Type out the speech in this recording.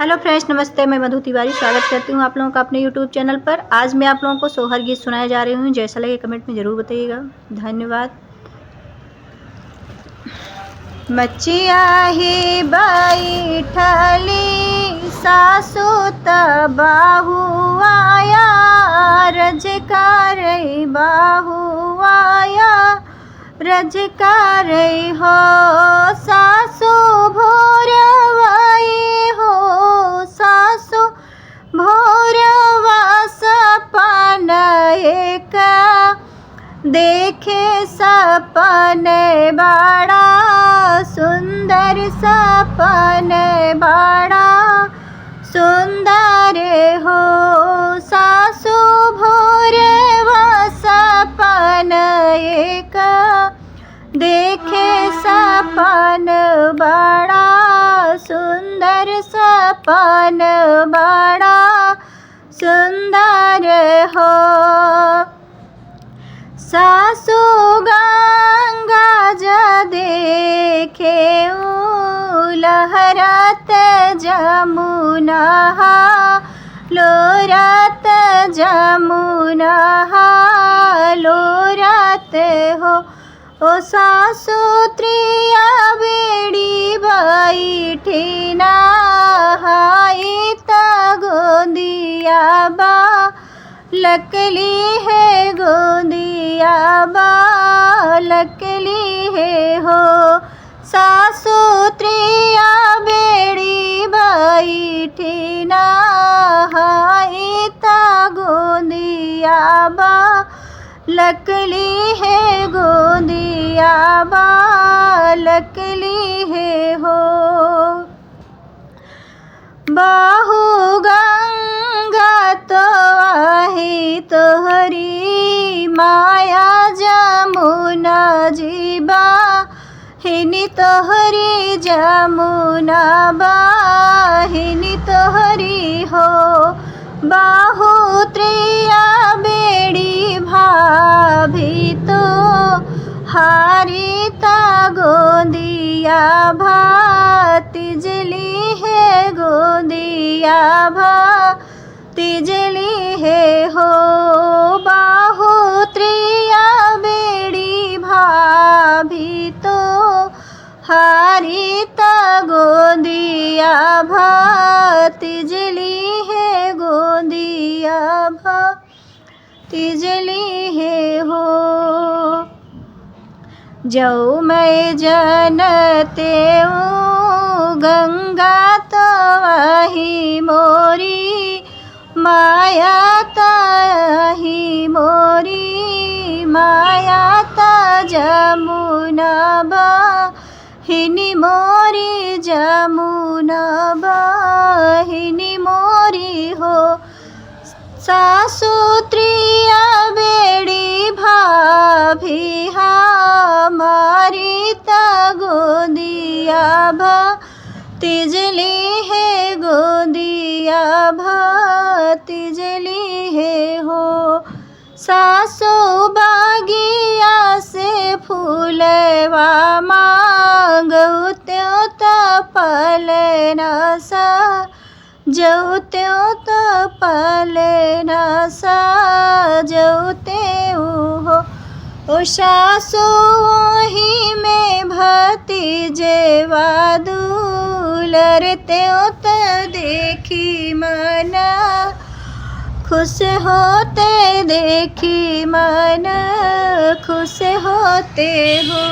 Hello friends, नमस्ते। मैं मधु तिवारी स्वागत करती हूँ आप लोगों का अपने यूट्यूब चैनल पर। आज मैं आप लोगों को सोहर गीत सुनाए जा रही हूँ। जैसा लगे कमेंट में ज़रूर बताइएगा। धन्यवाद। मचिया ही बैठली सासु बाहु आया, रजकार बाहु आया, रजकार हो सासु भोरवाई हो, सासु भोरवा सपन एक देखे, सपन बड़ा सुंदर, सपन बड़ा सुंदर हो सासु भोरवा सपन एक देखे, सपन बड़ा सुंदर, सपन बड़ा सुंदर हो। सासु गंगा ज देखे लहरत जमुना, लोरत जमुना लोरत हो। ओ सासु त्रिया बेड़ी बैठी नहाई त गोंदिया बा लकली है, गोंदिया बा लकली है हो। सासु त्रिया बेड़ी बैठी नहाई त गोंदिया बा लकली है, गोंदिया बा लकली है हो। बाहु गंगा तो आही तोहरी माया, जमुना जीबा हिनी तोहरी, जमुना बाहिनी तोहरी हो। बाहु त्रिया बेड़ी भाभी तो हारी ता गोंदिया भा तिजली है, गोंदिया भा तिजली है हो। बाहु त्रिया बेड़ी भाभी तो हारी ता गोंदिया भा तिजली है, गोंदिया भा तिजली है हो। जो मैं जनते गंगा तो वही मोरी माया, ताही मोरी माया ता जमुना बाहिनी मोरी, जमुना बाहिनी मोरी हो। सासु त्रिया बेड़ी भाभी हमारी ता गोंदिया भा तिजली है, गोंदिया भा तिजली है हो। सासु बागिया से फूलवा मांगऊ त्यों त पलना सा, जो त्यों त पलना सा, जो त्यों हो। ओ सासु ही में भतीजे वादुलर त्यों त देखी मन खुश होते, देखी मन खुश होते हो।